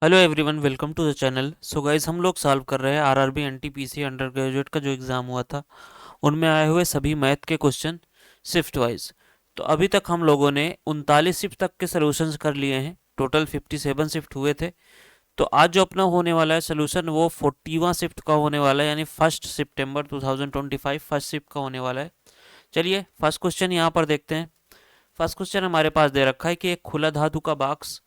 Hello everyone, welcome to the channel. So guys, हम लोग solve कर रहे हैं आरआरबी एनटीपीसी अंडर ग्रेजुएट का जो एग्ज़ाम हुआ था उनमें आए हुए सभी मैथ के क्वेश्चन शिफ्ट वाइज। तो अभी तक हम लोगों ने 39 शिफ्ट तक के सोल्यूशंस कर लिए हैं। टोटल 57 शिफ्ट हुए थे। तो आज जो अपना होने वाला है सोल्यूशन वो 40वां शिफ्ट का होने वाला है, यानी 1 सितंबर 2025 फर्स्ट शिफ्ट का होने वाला है। चलिए फर्स्ट क्वेश्चन यहाँ पर देखते हैं। फर्स्ट क्वेश्चन हमारे पास दे रखा है कि एक खुला धातु का बॉक्स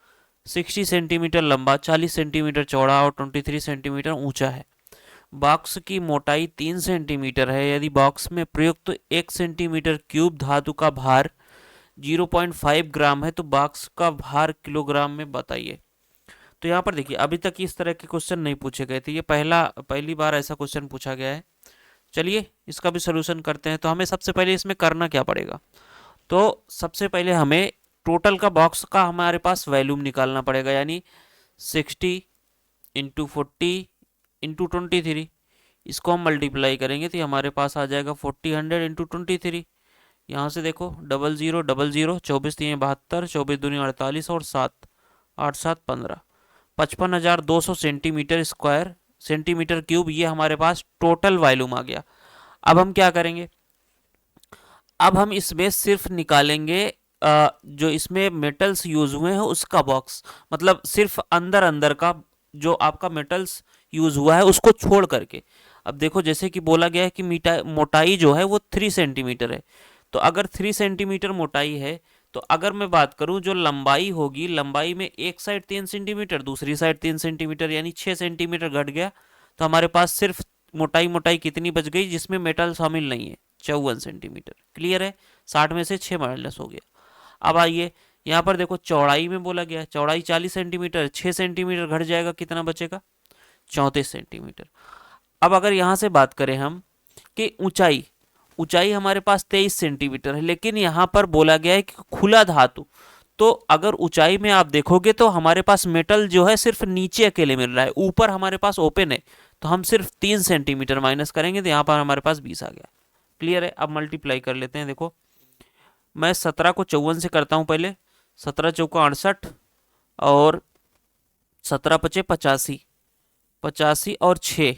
60 सेंटीमीटर लंबा, 40 सेंटीमीटर चौड़ा और 23 सेंटीमीटर ऊंचा है। बॉक्स की मोटाई 3 सेंटीमीटर है। यदि बॉक्स में प्रयुक्त तो 1 सेंटीमीटर क्यूब धातु का भार 0.5 ग्राम है तो बॉक्स का भार किलोग्राम में बताइए। तो यहाँ पर देखिए, अभी तक इस तरह के क्वेश्चन नहीं पूछे गए थे। ये पहली बार ऐसा क्वेश्चन पूछा गया है। चलिए इसका भी सोल्यूशन करते हैं। तो हमें सबसे पहले इसमें करना क्या पड़ेगा? तो सबसे पहले हमें टोटल का बॉक्स का हमारे पास वैल्यूम निकालना पड़ेगा, यानी 60 इंटू 40 इंटू 23। इसको हम मल्टीप्लाई करेंगे तो हमारे पास आ जाएगा 40 100 इंटू 23। यहाँ से देखो, डबल ज़ीरो डबल ज़ीरो, 24 3 72, 24 दूनी 48 और 7 8 7 15, 55,200 सेंटीमीटर स्क्वायर, सेंटीमीटर क्यूब। ये हमारे पास टोटल वॉल्यूम आ गया। अब हम क्या करेंगे? अब हम इसमें सिर्फ निकालेंगे जो इसमें मेटल्स यूज हुए हैं उसका बॉक्स, मतलब सिर्फ अंदर अंदर का जो आपका मेटल्स यूज हुआ है उसको छोड़ करके। अब देखो, जैसे कि बोला गया है कि मोटाई जो है वो 3 सेंटीमीटर है। तो अगर 3 सेंटीमीटर मोटाई है तो अगर मैं बात करूं जो लंबाई होगी, लंबाई में एक साइड 3 सेंटीमीटर, दूसरी साइड 3 सेंटीमीटर, यानी 6 सेंटीमीटर घट गया। तो हमारे पास सिर्फ मोटाई मोटाई कितनी बच गई जिसमें मेटल शामिल नहीं है? 54 सेंटीमीटर। क्लियर है? 60 में से 6 माइनस हो गया। अब आइए यहाँ पर देखो, चौड़ाई में बोला गया, चौड़ाई 40 सेंटीमीटर, 6 सेंटीमीटर घट जाएगा, कितना बचेगा? 34 सेंटीमीटर। अब अगर यहाँ से बात करें हम कि ऊंचाई, ऊंचाई हमारे पास 23 सेंटीमीटर है, लेकिन यहाँ पर बोला गया है कि खुला धातु। तो अगर ऊंचाई में आप देखोगे तो हमारे पास मेटल जो है सिर्फ नीचे अकेले मिल रहा है, ऊपर हमारे पास ओपन है। तो हम सिर्फ 3 सेंटीमीटर माइनस करेंगे तो यहाँ पर हमारे पास 20 आ गया। क्लियर है? अब मल्टीप्लाई कर लेते हैं। देखो, मैं 17 को 54 से करता हूँ पहले। 17 चौका 68 और 17 पचे 85, 85 और 6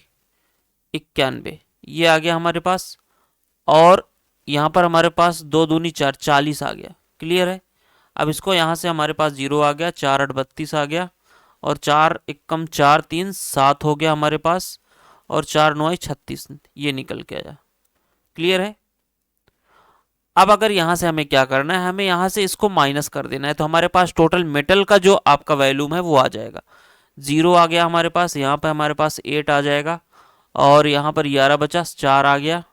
91, ये आ गया हमारे पास। और यहाँ पर हमारे पास 2 दूनी 4, 40 आ गया। क्लियर है? अब इसको यहाँ से हमारे पास 0 आ गया, 4 8 32 आ गया, और 4 1 कम 4 3 7 हो गया हमारे पास, और 4 9 36, ये निकल के आया। क्लियर है? अब अगर यहाँ से हमें क्या करना है, हमें यहाँ से इसको माइनस कर देना है। तो हमारे पास टोटल मेटल का जो आपका वैल्यूम है वो आ जाएगा। 0 आ गया हमारे पास, यहाँ पर हमारे पास 8 आ जाएगा, और यहाँ पर 11 बचा, 4 आ गया,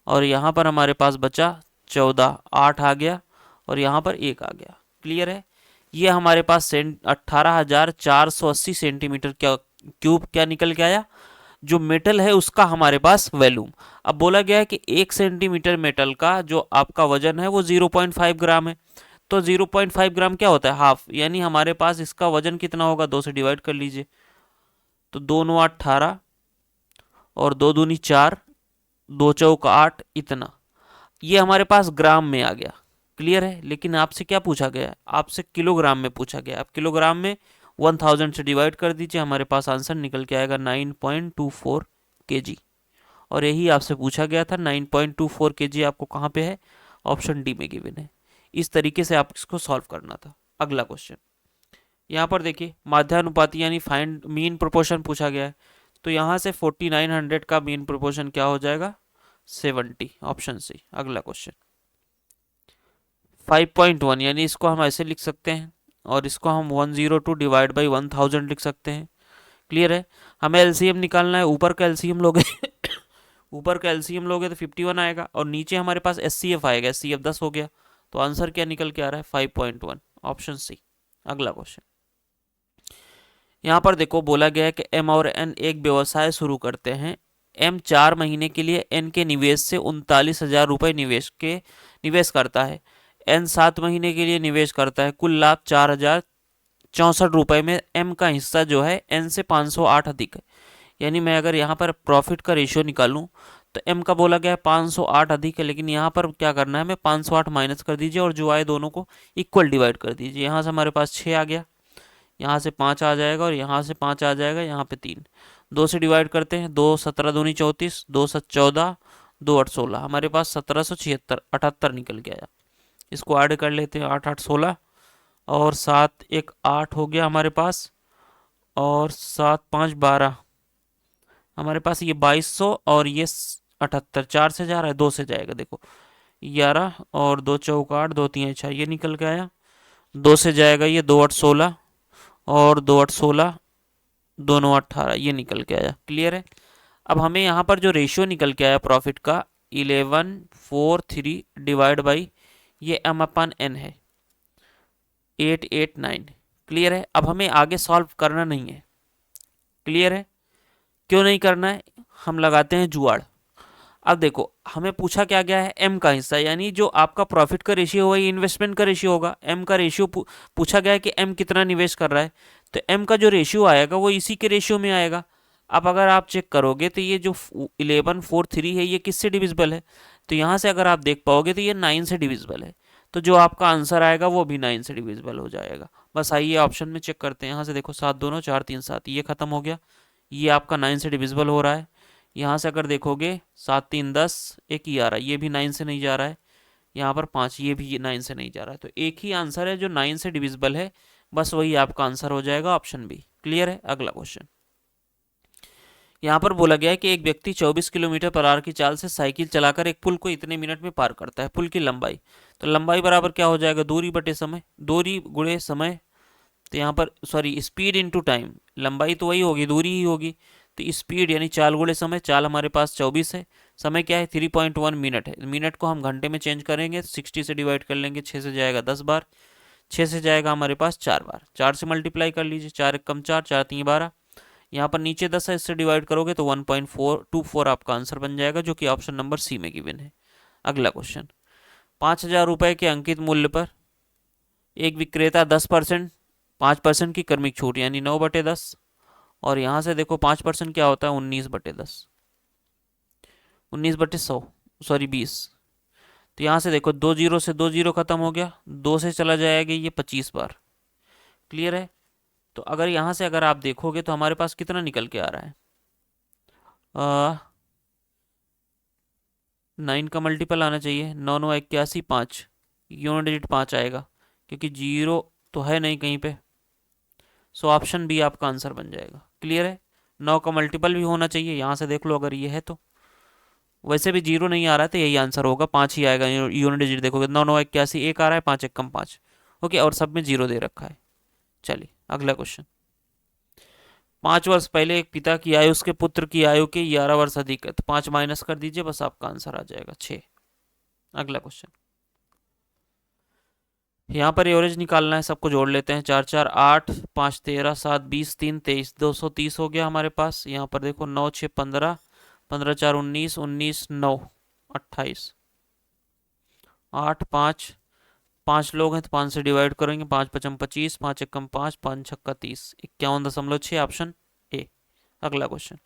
और यहाँ पर हमारे पास बचा 14, 8 आ गया, और यहाँ पर 1 आ गया। क्लियर है? ये हमारे पास 18,480 सेंटीमीटर क्या क्यूब क्या निकल के आया, जो मेटल है उसका हमारे पास वैल्यूम। अब बोला गया है कि 1 सेंटीमीटर मेटल का जो आपका वजन है वो 0.5 ग्राम है। तो 0.5 ग्राम क्या होता है? हाफ, यानी हमारे पास इसका वजन कितना होगा? 2 से डिवाइड कर लीजिए। तो 2 9 18 और 2 दूनी 4, 2 चौका 8, इतना। ये हमारे पास ग्राम में आ गया। क्लियर है? लेकिन आपसे क्या पूछा गया है? आपसे किलोग्राम में पूछा गया। आप किलोग्राम में 1000 से डिवाइड कर दीजिए, हमारे पास आंसर निकल के आएगा 9.24 केजी। और यही आपसे पूछा गया था। 9.24 केजी आपको कहाँ पे है? ऑप्शन डी में गिवन है। इस तरीके से आप इसको सॉल्व करना था। अगला क्वेश्चन यहाँ पर देखिए, माध्यानुपाती यानी फाइंड मीन प्रोपोर्शन पूछा गया है। तो यहाँ से 4900 का मीन प्रोपोर्शन क्या हो जाएगा? 70, ऑप्शन सी। अगला क्वेश्चन 5.1, यानी इसको हम ऐसे लिख सकते हैं, और इसको हम 102 डिवाइड बाई 1000 लिख सकते हैं। क्लियर है? हमें एलसीएम निकालना है। ऊपर का एलसीएम लोगे ऊपर का एलसीएम लोगे तो 51 आएगा, और नीचे हमारे पास एचसीएफ आएगा। एचसीएफ 10 हो गया। तो आंसर क्या निकल के आ रहा है? 5.1, ऑप्शन सी। अगला क्वेश्चन यहाँ पर देखो, बोला गया है कि एम और एन एक व्यवसाय शुरू करते हैं। एम 4 महीने के लिए एन के निवेश से 39,000 रुपये निवेश करता है। एन 7 महीने के लिए निवेश करता है। कुल लाभ 4,064 रुपये में एम का हिस्सा जो है एन से 508 अधिक है। यानी मैं अगर यहाँ पर प्रॉफिट का रेशियो निकालूं तो एम का बोला गया है 508 अधिक है, लेकिन यहाँ पर क्या करना है, हमें 508 माइनस कर दीजिए और जो आए दोनों को इक्वल डिवाइड कर दीजिए। यहाँ से हमारे पास 6 आ गया, यहाँ से 5 आ जाएगा और यहाँ से 5 आ जाएगा, यहाँ पे 3। 2 से डिवाइड करते हैं, 2 17 दूनी 34, 2 7 14, 2 8 16, हमारे पास 1776 78 निकल के आया। इसको ऐड कर लेते हैं, 8 8 16 और 7 1 8 हो गया हमारे पास, और 7 5 12, हमारे पास ये 2200 और ये 78, 4 से जा रहा है, 2 से जाएगा, देखो 11 और 2 चौक 8, 2 3 6, ये निकल के आया। 2 से जाएगा ये 2 8 16 और 2 8 16, 2 9 18, ये निकल के आया। क्लियर है। अब हमें यहाँ पर जो रेशियो निकल के आया प्रॉफिट का 1143 डिवाइड बाई ये m/n है 889। क्लियर है। अब हमें आगे सॉल्व करना नहीं है। क्लियर है। क्यों नहीं करना है, हम लगाते हैं जुगाड़। अब देखो हमें पूछा क्या गया है, एम का हिस्सा, यानी जो आपका प्रॉफिट का रेशियो होगा ये इन्वेस्टमेंट का रेशियो होगा। एम का रेशियो पूछा गया है कि एम कितना निवेश कर रहा है, तो एम का जो रेशियो आएगा वो इसी के रेशियो में आएगा। अब अगर आप चेक करोगे तो ये जो 1143 है ये किससे डिविजिबल है, तो यहाँ से अगर आप देख पाओगे तो ये 9 से डिविजिबल है, तो जो आपका आंसर आएगा वो भी 9 से डिविजिबल हो जाएगा। बस आइए ऑप्शन में चेक करते हैं। यहाँ से देखो 7 दोनों 4 3 7, ये खत्म हो गया, ये आपका 9 से डिविजिबल हो रहा है। यहाँ से अगर देखोगे 7 3 10, एक ही आ रहा है, ये भी 9 से नहीं जा रहा है। यहाँ पर 5, ये भी 9 से नहीं जा रहा है, तो एक ही आंसर है जो 9 से डिविजिबल है, बस वही आपका आंसर हो जाएगा, ऑप्शन बी। क्लियर है। अगला क्वेश्चन, यहाँ पर बोला गया है कि एक व्यक्ति 24 किलोमीटर पर आवर की चाल से साइकिल चलाकर एक पुल को इतने मिनट में पार करता है। पुल की लंबाई, तो लंबाई बराबर क्या हो जाएगा, दूरी बटे समय, दूरी गुणे समय, तो यहाँ पर सॉरी स्पीड इनटू टाइम, लंबाई तो वही होगी, दूरी ही होगी, तो स्पीड यानी चाल गुणे समय, चाल हमारे पास 24 है, समय क्या है 3.1 मिनट है, मिनट को हम घंटे में चेंज करेंगे, 60 से डिवाइड कर लेंगे, 6 से जाएगा 10 बार, 6 से जाएगा हमारे पास 4 बार, 4 से मल्टीप्लाई कर लीजिए, 4 एक कम 4, 4 3 12, यहाँ पर नीचे 10 है, इससे डिवाइड करोगे तो 1.424 आपका आंसर बन जाएगा, जो कि ऑप्शन नंबर सी में गिवन है। अगला क्वेश्चन, 5,000 रुपए के अंकित मूल्य पर एक विक्रेता 10% 5% की क्रमिक छूट यानी 9/10, और यहाँ से देखो 5% क्या होता है 19/10, 19/100 सॉरी 20, तो यहाँ से देखो 2 जीरो से 2 जीरो खत्म हो गया, 2 से चला जाएगा ये 25 बार। क्लियर है। तो अगर यहाँ से अगर आप देखोगे तो हमारे पास कितना निकल के आ रहा है, 9 का मल्टीपल आना चाहिए, 9 9 81 5, यूनिट डिजिट 5 आएगा, क्योंकि जीरो तो है नहीं कहीं पे, सो ऑप्शन बी आपका आंसर बन जाएगा। क्लियर है। 9 का मल्टीपल भी होना चाहिए, यहाँ से देख लो अगर ये है तो, वैसे भी जीरो नहीं आ रहा है तो यही आंसर होगा, 5 ही आएगा, यूनिट डिजिट देखोगे 9 9 81 एक आ रहा है, 5 1 कम 5, ओके, और सब में जीरो दे रखा है। चलिए अगला क्वेश्चन, 5 वर्ष पहले एक पिता की आयु उसके पुत्र की आयु के 11 वर्ष अधिक है, तो 5 माइनस कर दीजिए, बस आपका आंसर आ जाएगा 6। अगला क्वेश्चन, यहाँ पर एवरेज निकालना है, सबको जोड़ लेते हैं, 4 4 8 5 13 7 20 3 23, 230 हो गया हमारे पास। यहाँ पर देखो 9 6 15, 15 4 19, 19 9 28, 8 5, 5 लोग हैं तो 5 से डिवाइड करेंगे, 5 5 25, 5 1 5, 5 6 30, 51.6, ऑप्शन ए। अगला क्वेश्चन,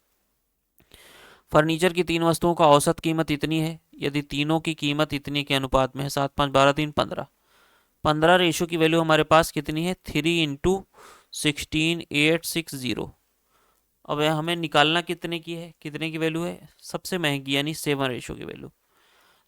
फर्नीचर की 3 वस्तुओं का औसत कीमत इतनी है यदि तीनों की कीमत इतनी के अनुपात में है, 7 5 12 3 15, 15 रेशो की वैल्यू हमारे पास कितनी है 3 इंटू 16 8 6 0। अब हमें निकालना कितने की है, कितने की वैल्यू है, सबसे महंगी यानी 7 रेशो की वैल्यू।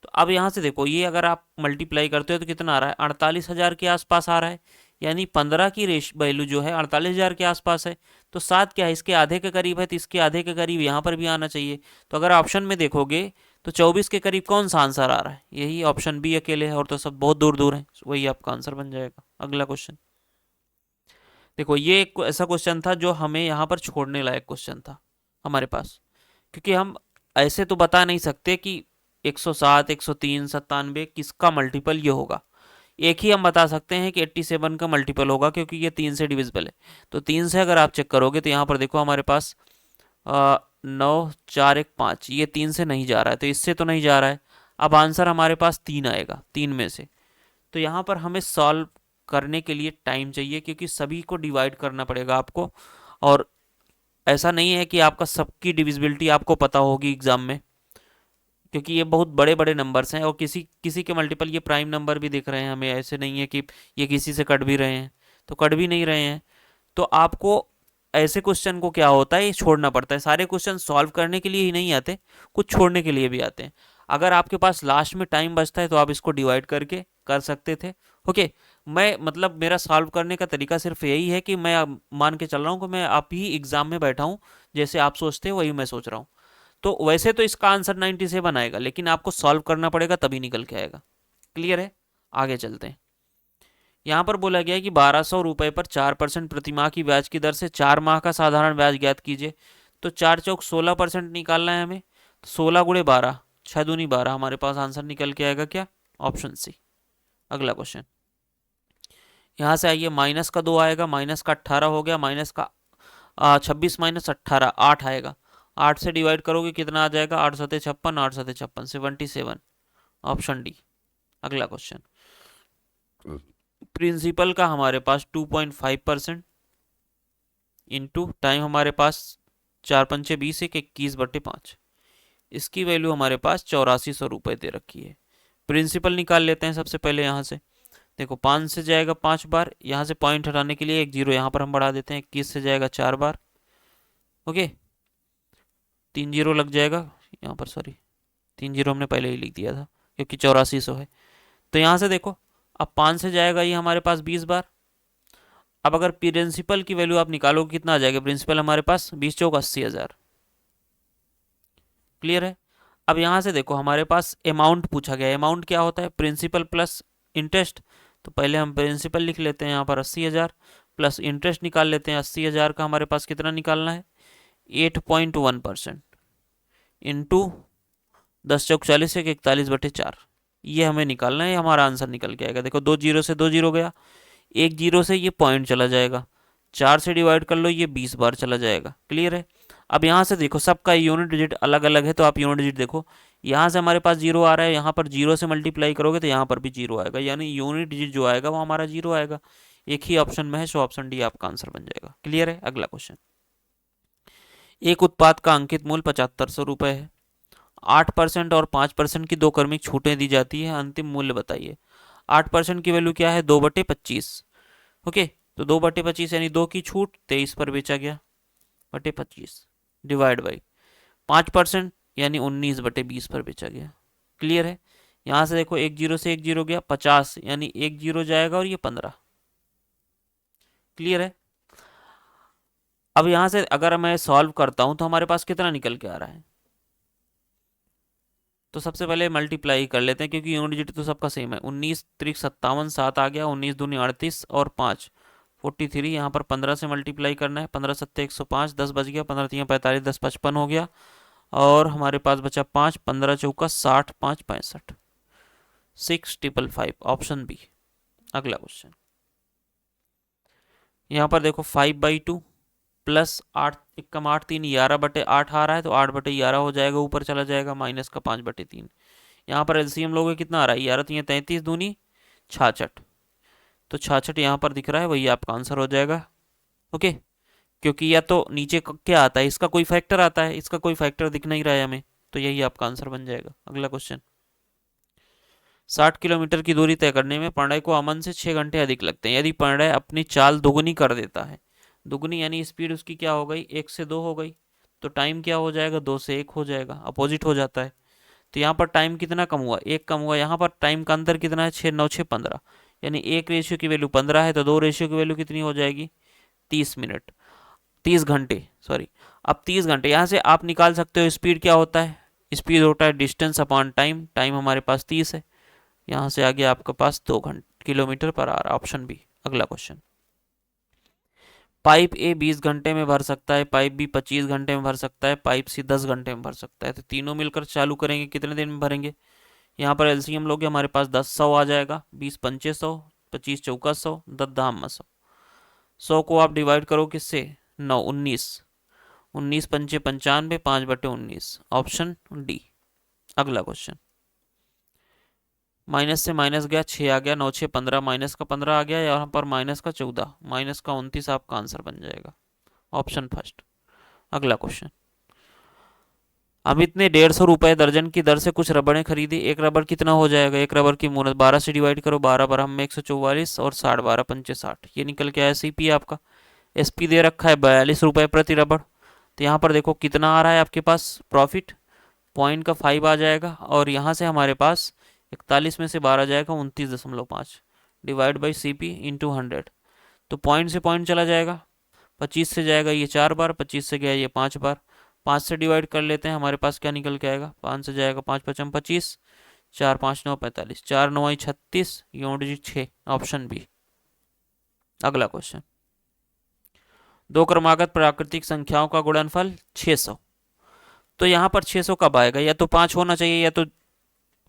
तो अब यहाँ से देखो ये अगर आप मल्टीप्लाई करते हो तो कितना आ रहा है 48,000 के आसपास आ रहा है, यानी 15 की रेश वैल्यू जो है 48,000 के आसपास है, तो 7 क्या है इसके आधे के करीब है, तो इसके आधे के करीब यहाँ पर भी आना चाहिए। तो अगर ऑप्शन में देखोगे तो 24 के करीब कौन सा आंसर आ रहा है, यही ऑप्शन बी अकेले है, और तो सब बहुत दूर दूर है, वही आपका आंसर बन जाएगा। अगला क्वेश्चन देखो, ये एक ऐसा क्वेश्चन था जो हमें यहाँ पर छोड़ने लायक क्वेश्चन था हमारे पास, क्योंकि हम ऐसे तो बता नहीं सकते कि 107 103 97 किसका मल्टीपल ये होगा। एक ही हम बता सकते हैं कि 87 का मल्टीपल होगा, क्योंकि ये 3 से डिविजिबल है। तो 3 से अगर आप चेक करोगे तो यहाँ पर देखो हमारे पास 9 4 1 5, ये 3 से नहीं जा रहा है, तो इससे तो नहीं जा रहा है। अब आंसर हमारे पास 3 आएगा, 3 में से। तो यहाँ पर हमें सॉल्व करने के लिए टाइम चाहिए, क्योंकि सभी को डिवाइड करना पड़ेगा आपको, और ऐसा नहीं है कि आपका सबकी डिविजिबिलिटी आपको पता होगी एग्जाम में, क्योंकि ये बहुत बड़े बड़े नंबर्स हैं, और किसी किसी के मल्टीपल ये प्राइम नंबर भी दिख रहे हैं हमें, ऐसे नहीं है कि ये किसी से कट भी रहे हैं, तो कट भी नहीं रहे हैं। तो आपको ऐसे क्वेश्चन को क्या होता है, ये छोड़ना पड़ता है। सारे क्वेश्चन सॉल्व करने के लिए ही नहीं आते, कुछ छोड़ने के लिए भी आते हैं। अगर आपके पास लास्ट में टाइम बचता है तो आप इसको डिवाइड करके कर सकते थे। ओके, मैं मतलब मेरा सॉल्व करने का तरीका सिर्फ यही है कि मैं अब मान के चल रहा हूँ कि मैं आप ही एग्जाम में बैठा हूँ, जैसे आप सोचते हैं वही मैं सोच रहा हूँ। तो वैसे तो इसका आंसर 97 आएगा, लेकिन आपको सॉल्व करना पड़ेगा तभी निकल के आएगा। क्लियर है? आगे चलते हैं। यहाँ पर बोला गया है कि 1200 रुपये पर 4% प्रतिमाह की ब्याज की दर से 4 माह का साधारण ब्याज ज्ञात कीजिए। तो 4 चौक 16% निकालना है हमें। तो 16 × 12, 6 दूनी 12, हमारे पास आंसर निकल के आएगा क्या? Option C. अगला क्वेश्चन, यहाँ से आइए, माइनस का 2 आएगा, माइनस का 18 हो गया, माइनस का 26 माइनस 18 8 आएगा। 8 से डिवाइड करोगे कितना आ जाएगा? 8 × 7 = 56, 8 × 7 = 77। Option D. अगला क्वेश्चन, प्रिंसिपल का हमारे पास 2.5% इंटू टाइम हमारे पास 4×5 = 20, 21/5, इसकी वैल्यू हमारे पास 8400 रुपये दे रखी है। प्रिंसिपल निकाल लेते हैं सबसे पहले। यहाँ से देखो 5 से जाएगा 5 बार, यहाँ से पॉइंट हटाने के लिए एक जीरो यहाँ पर हम बढ़ा देते हैं, 21 से जाएगा 4 बार। ओके, 3 जीरो लग जाएगा यहाँ पर, सॉरी 3 जीरो हमने पहले ही लिख दिया था क्योंकि 8400 है। तो यहाँ से देखो, अब 5 से जाएगा ये हमारे पास 20 बार। अब अगर प्रिंसिपल की वैल्यू आप निकालोगे कितना आ जाएगा? प्रिंसिपल हमारे पास 20 चौक 80,000। क्लियर है? अब यहाँ से देखो हमारे पास अमाउंट पूछा गया है। अमाउंट क्या होता है? Principal plus interest. तो पहले हम प्रिंसिपल लिख लेते हैं यहाँ पर 80,000, प्लस इंटरेस्ट निकाल लेते हैं। 80,000 का हमारे पास कितना निकालना है? 8.1% इंटू 10 चौक 40, 41/4, ये हमें निकालना है। हमारा आंसर निकल के आएगा। देखो 2 जीरो से 2 जीरो गया, 1 जीरो से ये पॉइंट चला जाएगा, 4 से डिवाइड कर लो, ये 20 बार चला जाएगा। क्लियर है? अब यहाँ से देखो सबका यूनिट डिजिट अलग अलग है, तो आप यूनिट डिजिट देखो। यहाँ से हमारे पास जीरो आ रहा है, यहाँ पर जीरो से मल्टीप्लाई करोगे तो यहाँ पर भी जीरो आएगा, यानी यूनिट डिजिट जो आएगा वो हमारा जीरो आएगा। एक ही ऑप्शन में है, सो ऑप्शन डी आपका आंसर बन जाएगा। क्लियर है? अगला क्वेश्चन, एक उत्पाद का अंकित मूल्य 7500 रुपये है। 8% और 5% की दो क्रमिक छूटें दी जाती है, अंतिम मूल्य बताइए। 8% की वैल्यू क्या है? 2/25। ओके, तो 2/25 यानी 2 की छूट 23 पर बेचा गया बटे 25, डिवाइड बाई 5% यानी 19/20 पर बेचा गया। क्लियर है? यहाँ से देखो एक जीरो से एक जीरो गया, 50 यानी एक जीरो जाएगा और ये 15। क्लियर है? अब यहाँ से अगर मैं सॉल्व करता हूँ तो हमारे पास कितना निकल के आ रहा है? तो सबसे पहले मल्टीप्लाई कर लेते हैं क्योंकि यूनिट डिजिट तो सबका सेम है। 19 त्रिक 57, 7 आ गया, 19 दूनी 38 और 5 43। यहाँ पर 15 से मल्टीप्लाई करना है, 15 सत्ते 105, 10 बच गया, 15 तीन 45, 10 55 हो गया, और हमारे पास बचा 5, 15 चौका 60, 5 65, 6555, ऑप्शन बी। अगला क्वेश्चन, यहाँ पर देखो 5/2 प्लस 8 एकम 8 3 11/8 आ रहा है, तो 8/11 हो जाएगा, ऊपर चला जाएगा, माइनस का 5/3। यहाँ पर एलसीएम लोगे कितना आ रहा है? 11 3 33 दूनी 66, तो 66 यहाँ पर दिख रहा है, वही आपका आंसर हो जाएगा। ओके, क्योंकि या तो नीचे क्या आता है, इसका कोई फैक्टर आता है, इसका कोई फैक्टर दिख नहीं रहा है हमें, तो यही आपका आंसर बन जाएगा। अगला क्वेश्चन, 60 किलोमीटर की दूरी तय करने में प्रणय को अमन से 6 घंटे अधिक लगते हैं। यदि प्रणय अपनी चाल दोगुनी कर देता है, दुगनी यानी स्पीड उसकी क्या हो गई? 1 से 2 हो गई, तो टाइम क्या हो जाएगा? 2 से 1 हो जाएगा, अपोजिट हो जाता है। तो यहाँ पर टाइम कितना कम हुआ? 1 कम हुआ। यहाँ पर टाइम का अंतर कितना है? 6 9 6 15, यानी 1 रेशियो की वैल्यू 15 है, तो 2 रेशियो की वैल्यू कितनी हो जाएगी? 30 मिनट, 30 घंटे, सॉरी। अब 30 घंटे यहाँ से आप निकाल सकते हो स्पीड क्या होता है? स्पीड होता है डिस्टेंस अपॉन टाइम, टाइम हमारे पास 30 है, यहाँ से आगे आपके पास 2 किलोमीटर पर आ रहा है, ऑप्शन बी। अगला क्वेश्चन, पाइप ए 20 घंटे में भर सकता है, पाइप बी 25 घंटे में भर सकता है, पाइप सी 10 घंटे में भर सकता है, तो तीनों मिलकर चालू करेंगे कितने दिन में भरेंगे? यहाँ पर एलसीएम लोगे, हमारे पास 10 100 आ जाएगा, 20 पंचे 100, 25 चौका 100, 10 दाम 100। 100 को आप डिवाइड करो किससे? 9 19, 19 पंचे 95, 5/19, ऑप्शन डी। अगला क्वेश्चन, माइनस से माइनस गया, 6 आ गया, 9 6 15, माइनस का 15 आ गया, यहाँ पर माइनस का 14, माइनस का 29 आपका आंसर बन जाएगा, ऑप्शन फर्स्ट। अगला क्वेश्चन, अमित ने 150 रुपये दर्जन की दर से कुछ रबड़ें खरीदी। एक रबड़ कितना हो जाएगा? एक रबड़ की मूल्य 12 से डिवाइड करो, 12 12 में 144 और 60, 12 पंचे 60, ये निकल के आया सीपी आपका। एसपी दे रखा है 42 रुपये प्रति रबड़। तो यहाँ पर देखो कितना आ रहा है आपके पास प्रॉफिट, 0.5 आ जाएगा, और यहाँ से हमारे पास 41 में से 12 जाएगा 29.5 divide by C P into 100। तो पॉइंट से पॉइंट चला जाएगा, 25 से जाएगा ये 4 बार, 25 से गया ये 5 बार, 5 से डिवाइड कर लेते हैं, हमारे पास क्या निकल के आएगा, 5 से जाएगा 5 पचम 25, 4 5 9 45, 4 9 36, ये डिजिट 6, ऑप्शन बी। अगला क्वेश्चन, दो क्रमागत प्राकृतिक संख्याओं का गुणनफल 600। तो यहाँ पर 600 कब आएगा, या तो 5 होना चाहिए, या तो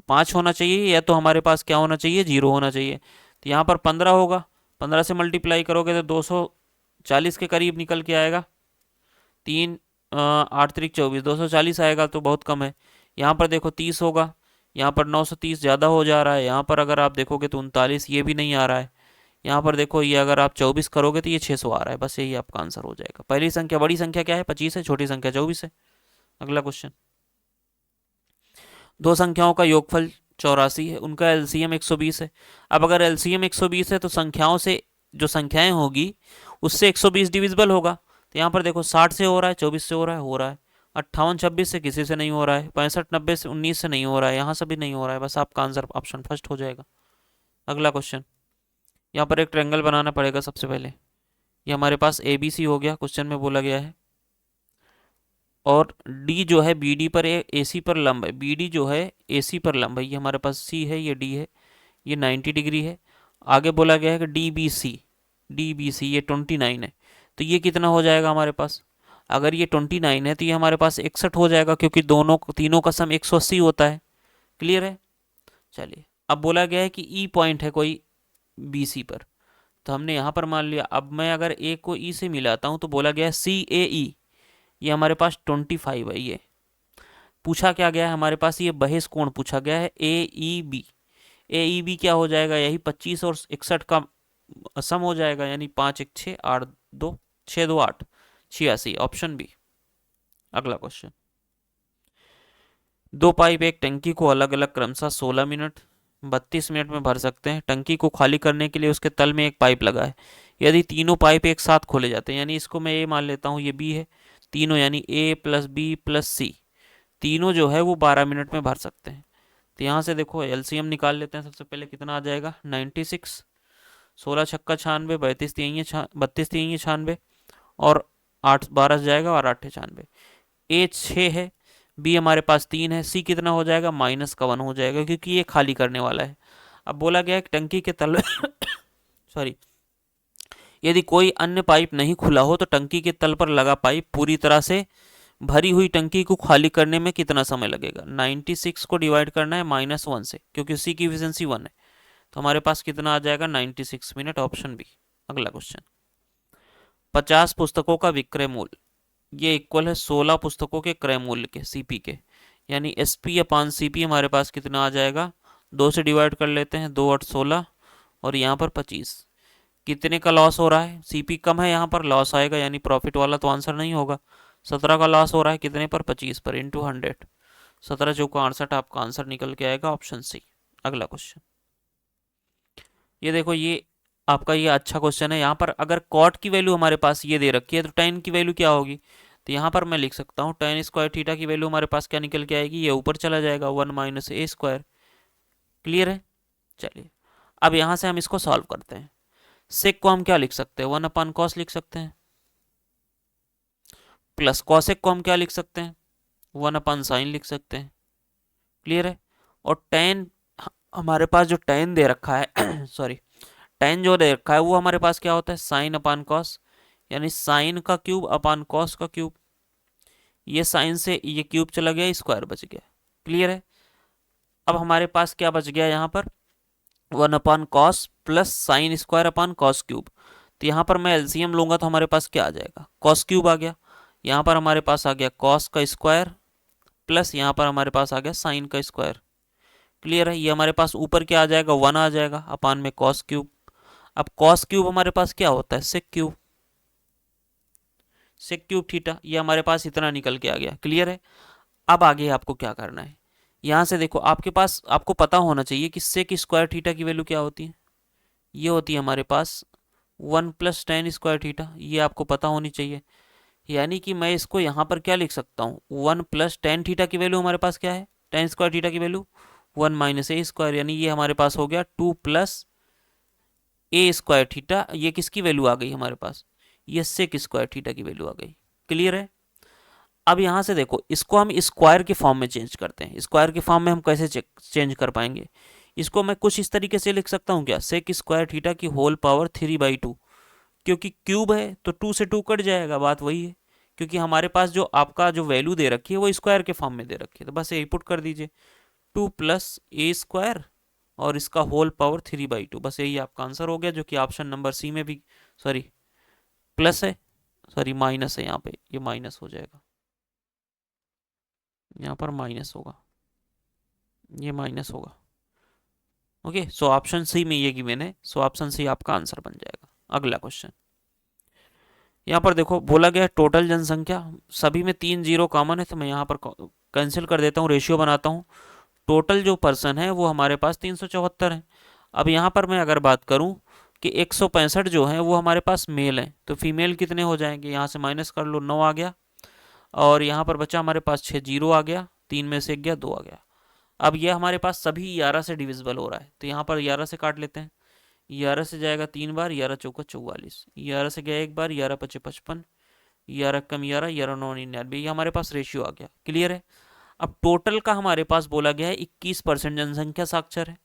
5 होना चाहिए, या तो हमारे पास क्या होना चाहिए, 0 होना चाहिए। तो यहाँ पर 15 होगा, 15 से मल्टीप्लाई करोगे तो 240 के करीब निकल के आएगा, 3 8 3 24, 240 आएगा, तो बहुत कम है। यहाँ पर देखो 30 होगा, यहाँ पर 930 ज़्यादा हो जा रहा है, यहाँ पर अगर आप देखोगे तो 39, ये भी नहीं आ रहा है। यहाँ पर देखो ये अगर आप 24 करोगे तो ये 600 आ रहा है, बस यही आपका आंसर हो जाएगा। पहली संख्या, बड़ी संख्या क्या है, 25 है, छोटी संख्या 24 है। अगला क्वेश्चन, दो संख्याओं का योगफल 84 है, उनका एलसीएम 120 है। अब अगर एलसीएम 120 है तो संख्याओं से जो संख्याएं होगी उससे 120 डिविजिबल होगा। तो यहाँ पर देखो 60 से हो रहा है, 24 से हो रहा है 58 26 से किसी से नहीं हो रहा है, 65 90 से 19 से नहीं हो रहा है, यहाँ से भी नहीं हो रहा है, बस आपका आंसर ऑप्शन फर्स्ट हो जाएगा। अगला क्वेश्चन, यहाँ पर एक ट्रायंगल बनाना पड़ेगा सबसे पहले। ये हमारे पास ए बी सी हो गया, क्वेश्चन में बोला गया है, और डी जो है बी डी पर ए सी पर लंब है, बी डी जो है ए सी पर लंब है, ये हमारे पास सी है, ये डी है, ये 90 डिग्री है। आगे बोला गया है कि डी बी सी ये 29 है, तो ये कितना हो जाएगा हमारे पास, अगर ये 29 है तो ये हमारे पास 61 हो जाएगा, क्योंकि दोनों तीनों का सम 180 होता है। क्लियर है। चलिए, अब बोला गया है कि ई पॉइंट है कोई बी सी पर, तो हमने यहाँ पर मान लिया। अब मैं अगर ए को ई से मिलाता हूँ तो बोला गया है सी ए ई, ये हमारे पास 25 है। ये पूछा क्या गया है हमारे पास, ये बहेस कोण पूछा गया है ए ई बी। ए ई बी क्या हो जाएगा, यही 25 और 61 का सम हो जाएगा, यानी 5 1 6 8 2 6 2 8 86, ऑप्शन बी। अगला क्वेश्चन, दो पाइप एक टंकी को अलग अलग क्रमशः 16 मिनट 32 मिनट में भर सकते हैं। टंकी को खाली करने के लिए उसके तल में एक पाइप लगा है। यदि तीनों पाइप एक साथ खोले जाते हैं, यानी इसको मैं ए मान लेता हूँ, ये बी है, तीनों यानी ए प्लस बी प्लस सी, तीनों जो है वो 12 मिनट में भर सकते हैं। तो यहाँ से देखो एलसीएम निकाल लेते हैं। सबसे पहले कितना आ जाएगा, 96, 16 छक्का 96, 32 तीन 96, और 8 12 जाएगा, और 8 96। ए 6 है, बी हमारे पास 3 है, सी कितना हो जाएगा, -1 हो जाएगा, क्योंकि ये खाली करने वाला है। अब बोला गया है कि टंकी के तल सॉरी, यदि कोई अन्य पाइप नहीं खुला हो तो टंकी के तल पर लगा पाइप पूरी तरह से भरी हुई टंकी को खाली करने में कितना समय लगेगा। 96 को डिवाइड करना है -1 से, क्योंकि सी की एफिशिएंसी 1 है, तो हमारे पास कितना आ जाएगा, 96 मिनट, ऑप्शन बी। अगला क्वेश्चन, 50 पुस्तकों का विक्रय मूल्य, ये इक्वल है 16 पुस्तकों के क्रय मूल्य के, सीपी के, यानी एसपी अपान सीपी हमारे पास कितना आ जाएगा, 2 से डिवाइड कर लेते हैं, 2 8 16, और यहाँ पर 25। कितने का लॉस हो रहा है, सीपी कम है, यहाँ पर लॉस आएगा, यानी प्रॉफिट वाला तो आंसर नहीं होगा। 17 का लॉस हो रहा है, कितने पर, 25 पर, इंटू 100, 17 चौका 68, आपका आंसर निकल के आएगा, ऑप्शन सी। अगला क्वेश्चन, ये देखो, ये आपका ये अच्छा क्वेश्चन है। यहाँ पर अगर कॉट की वैल्यू हमारे पास ये दे रखी है तो टेन की वैल्यू क्या होगी, तो यहाँ पर मैं लिख सकता हूँ टेन स्क्वायर थीटा की वैल्यू हमारे पास क्या निकल के आएगी, ये ऊपर चला जाएगा, 1 - a स्क्वायर। क्लियर है। चलिए, अब यहाँ से हम इसको सॉल्व करते हैं। सेक को हम क्या लिख सकते हैं, 1/cos लिख सकते हैं, प्लस कॉसेक को हम क्या लिख सकते हैं, 1/sin लिख सकते हैं। क्लियर है। और टेन हमारे पास जो टेन दे रखा है सॉरी, टेन जो दे रखा है वो हमारे पास क्या होता है, sin/cos, यानी साइन का क्यूब अपान कॉस का क्यूब। ये साइन से ये क्यूब चला गया, स्क्वायर बच गया। क्लियर है। अब हमारे पास क्या बच गया यहाँ पर, 1/cos plus sine square upon cos cube. तो यहाँ पर मैं एलसीएम लूंगा तो हमारे पास क्या आ जाएगा, कॉस क्यूब आ गया, यहाँ पर हमारे पास आ गया कॉस का स्क्वायर, प्लस यहाँ पर हमारे पास आ गया साइन का स्क्वायर। क्लियर है। ये हमारे पास ऊपर क्या आ जाएगा, 1 आ जाएगा अपान में कॉस क्यूब। अब कॉस क्यूब हमारे पास क्या होता है, sec cube, sec cube theta, ये हमारे पास इतना निकल के आ गया। क्लियर है। अब आगे आपको क्या करना है, यहाँ से देखो आपके पास, आपको पता होना चाहिए कि सेक स्क्वायर थीटा की वैल्यू क्या होती है, ये होती है हमारे पास 1 + tan² ये आपको पता होनी चाहिए। यानी कि मैं इसको यहाँ पर क्या लिख सकता हूँ, 1 + tan² की वैल्यू हमारे पास क्या है, tan² की वैल्यू 1 - a², यानी ये हमारे पास हो गया 2 + a², ये किसकी वैल्यू आ गई हमारे पास, ये sec² की वैल्यू आ गई। क्लियर है। अब यहां से देखो, इसको हम स्क्वायर के फॉर्म में चेंज करते हैं। स्क्वायर के फॉर्म में हम कैसे चेंज कर पाएंगे, इसको मैं कुछ इस तरीके से लिख सकता हूँ क्या, sec² की होल पावर 3/2, क्योंकि क्यूब है तो 2 से 2 कट जाएगा, बात वही है। क्योंकि हमारे पास जो आपका जो वैल्यू दे रखी है वो स्क्वायर के फॉर्म में दे रखी है, तो बस यही पुट कर दीजिए, 2 + a² और इसका होल पावर 3/2, बस यही आपका आंसर हो गया, जो कि ऑप्शन नंबर सी में भी, सॉरी प्लस है, सॉरी माइनस है, यहाँ पे ये माइनस हो जाएगा, यहाँ पर माइनस होगा, ये माइनस होगा। ओके, सो ऑप्शन सी में ये गिवन है, सो ऑप्शन सी आपका आंसर बन जाएगा। अगला क्वेश्चन, यहाँ पर देखो बोला गया टोटल जनसंख्या, सभी में 3 जीरो कॉमन है, तो मैं यहाँ पर कैंसिल कर देता हूँ, रेशियो बनाता हूँ। टोटल जो पर्सन है वो हमारे पास 374 है। अब यहाँ पर मैं अगर बात करूँ कि 165 जो है वो हमारे पास मेल है, तो फीमेल कितने हो जाएंगे, यहाँ से माइनस कर लो, 9 आ गया, और यहाँ पर बचा हमारे पास 6 जीरो आ गया, 3 में से 1 गया, 2 आ गया। अब ये हमारे पास सभी 11 से डिविजिबल हो रहा है, तो यहाँ पर 11 से काट लेते हैं, 11 से जाएगा 3 बार, 11 चौका 44, 11 से गया 1 बार, 11 पचे 55, 11 कम 11, 11 9 99, ये हमारे पास रेशियो आ गया। क्लियर है। अब टोटल का हमारे पास बोला गया है 21% जनसंख्या साक्षर है।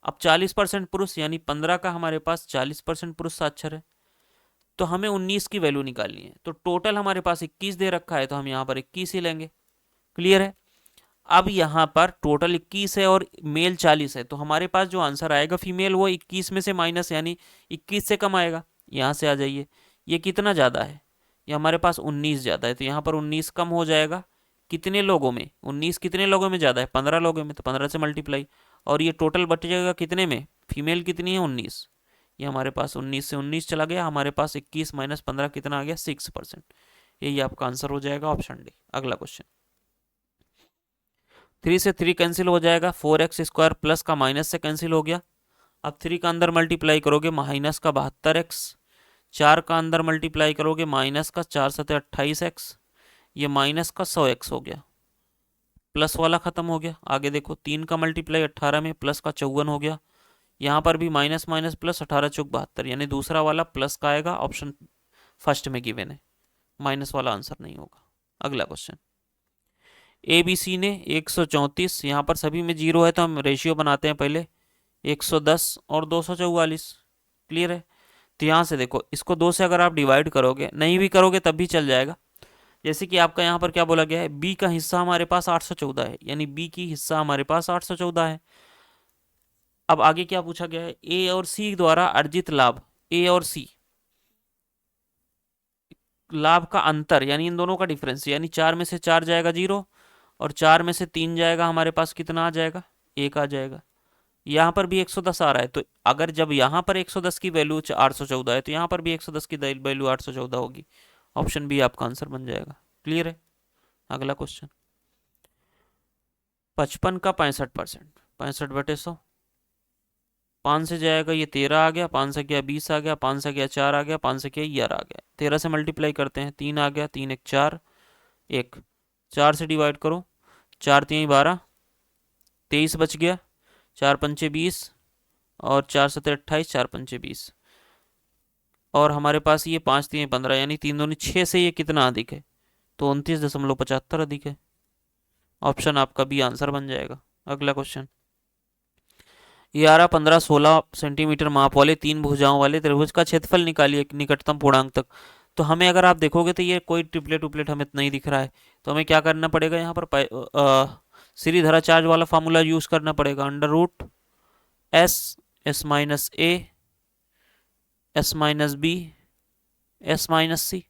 अब 40% पुरुष, यानी 15 का हमारे पास 40% पुरुष साक्षर है, तो हमें 19 की वैल्यू निकालनी है। तो टोटल हमारे पास 21 दे रखा है, तो हम यहाँ पर 21 ही लेंगे। क्लियर है। अब यहाँ पर टोटल 21 है और मेल 40 है, तो हमारे पास जो आंसर आएगा फीमेल वो 21 में से माइनस, यानी 21 से कम आएगा। यहाँ से आ जाइए, ये कितना ज़्यादा है, ये हमारे पास 19 ज़्यादा है, तो यहाँ पर 19 कम हो जाएगा। कितने लोगों में, 19 कितने लोगों में ज़्यादा है, 15 लोगों में, तो 15 से मल्टीप्लाई, और ये टोटल बच जाएगा कितने में, फीमेल कितनी है 19, ये हमारे पास 19 से 19 चला गया, हमारे पास 21 - 15 कितना आ गया, 6%। यही आपका आंसर हो जाएगा, ऑप्शन डी। अगला क्वेश्चन, 3 से 3 कैंसिल हो जाएगा, 4x² प्लस का माइनस से कैंसिल हो गया। अब 3 का अंदर मल्टीप्लाई करोगे माइनस का 72x, 4 का अंदर मल्टीप्लाई करोगे माइनस का 4 सते 28x, ये माइनस का 100x हो गया, प्लस वाला खत्म हो गया। आगे देखो, 3 का मल्टीप्लाई 18 में, प्लस का 54 हो गया, यहाँ पर भी माइनस माइनस प्लस, 18 चौक 72, यानी दूसरा वाला प्लस का आएगा, ऑप्शन फर्स्ट में गिवन है, माइनस वाला आंसर नहीं होगा। अगला क्वेश्चन, ए बी सी ने 134, यहाँ पर सभी में जीरो है, तो हम रेशियो बनाते हैं पहले, 110 और 244। क्लियर है। तो यहाँ से देखो, इसको 2 से अगर आप डिवाइड करोगे, नहीं भी करोगे तब भी चल जाएगा। जैसे कि आपका यहाँ पर क्या बोला गया है, बी का हिस्सा हमारे पास 814 है, यानी बी की हिस्सा हमारे पास 814 है। अब आगे क्या पूछा गया है, ए और सी द्वारा अर्जित लाभ, ए और सी लाभ का अंतर, यानी इन दोनों का डिफरेंस, यानी 4 में से 4 जाएगा 0, और 4 में से 3 जाएगा, हमारे पास कितना आ जाएगा, 1 आ जाएगा। यहाँ पर भी 110 आ रहा है, तो अगर जब यहाँ पर 110 की वैल्यू 814 है, तो यहाँ पर भी 110 की वैल्यू 814 होगी। ऑप्शन बी आपका आंसर बन जाएगा। क्लियर है। अगला क्वेश्चन, 55 का 65%, 65/100, 5 से जाएगा ये 13 आ गया, 5 से गया 20 आ गया, 5 से गया 4 आ गया, 5 से गया 11 आ गया, 13 से मल्टीप्लाई करते हैं, 3 आ गया, 3 1 4, 1 4 से डिवाइड करो, 4 3 12, 23 बच गया, 4 पंचे 20, और 4 सत्तर 28, 4 पंचे 20, और हमारे पास ये 5 3 15, यानी 3 दूनी 6 से ये कितना अधिक है, तो 29.75 अधिक है। ऑप्शन आपका बी आंसर बन जाएगा। अगला क्वेश्चन, 11 15 16 सेंटीमीटर माप वाले 3 भुजाओं वाले त्रिभुज का क्षेत्रफल निकालिए निकटतम पूर्णांक तक। तो हमें अगर आप देखोगे तो ये कोई ट्रिपलेट उपलेट हमें नहीं दिख रहा है, तो हमें क्या करना पड़ेगा, यहाँ पर सीरीधरा चार्ज वाला फार्मूला यूज करना पड़ेगा, √s s-a s-b s-c।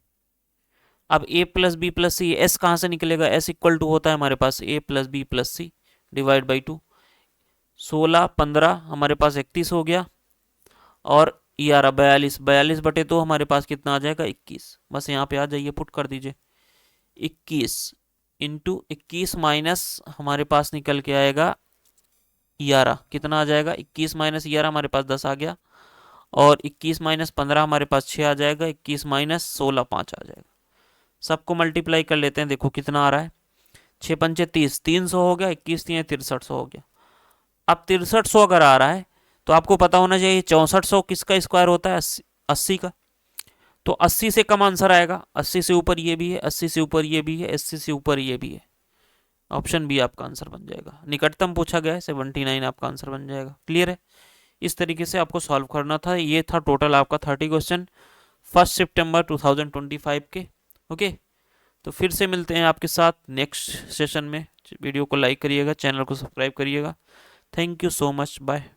अब a + b + c, s कहाँ से निकलेगा, s इक्वल टू होता है हमारे पास a + b + c divide by 2, 16 15 हमारे पास 31 हो गया, और 11 42, 42/2 हमारे पास कितना आ जाएगा, 21। बस यहाँ पे आ जाइए, पुट कर दीजिए, 21 इंटू 21 माइनस हमारे पास निकल के आएगा 11, कितना आ जाएगा, 21 - 11 हमारे पास 10 आ गया, और 21 माइनस 15 हमारे पास 6 आ जाएगा, 21 माइनस 16 5 आ जाएगा। सबको मल्टीप्लाई कर लेते हैं, देखो कितना आ रहा है, 6 पंचे 30, 300 हो गया, 21 3 6300 हो गया। अब 6300 अगर आ रहा है तो आपको पता होना चाहिए 6400 किसका स्क्वायर होता है, 80 का। तो 80 से कम आंसर आएगा, 80 से ऊपर ये भी है, 80 से ऊपर ये भी है, 80 से ऊपर ये भी है। ऑप्शन बी आपका आंसर बन जाएगा। निकटतम पूछा गया है 79 आपका आंसर बन जाएगा। क्लियर है? इस तरीके से आपको सॉल्व करना था। ये था टोटल आपका 30 क्वेश्चन 1 सितंबर 2025 के। ओके, तो फिर से मिलते हैं आपके साथ नेक्स्ट सेशन में। वीडियो को लाइक करिएगा, चैनल को सब्सक्राइब करिएगा। Thank you so much, bye.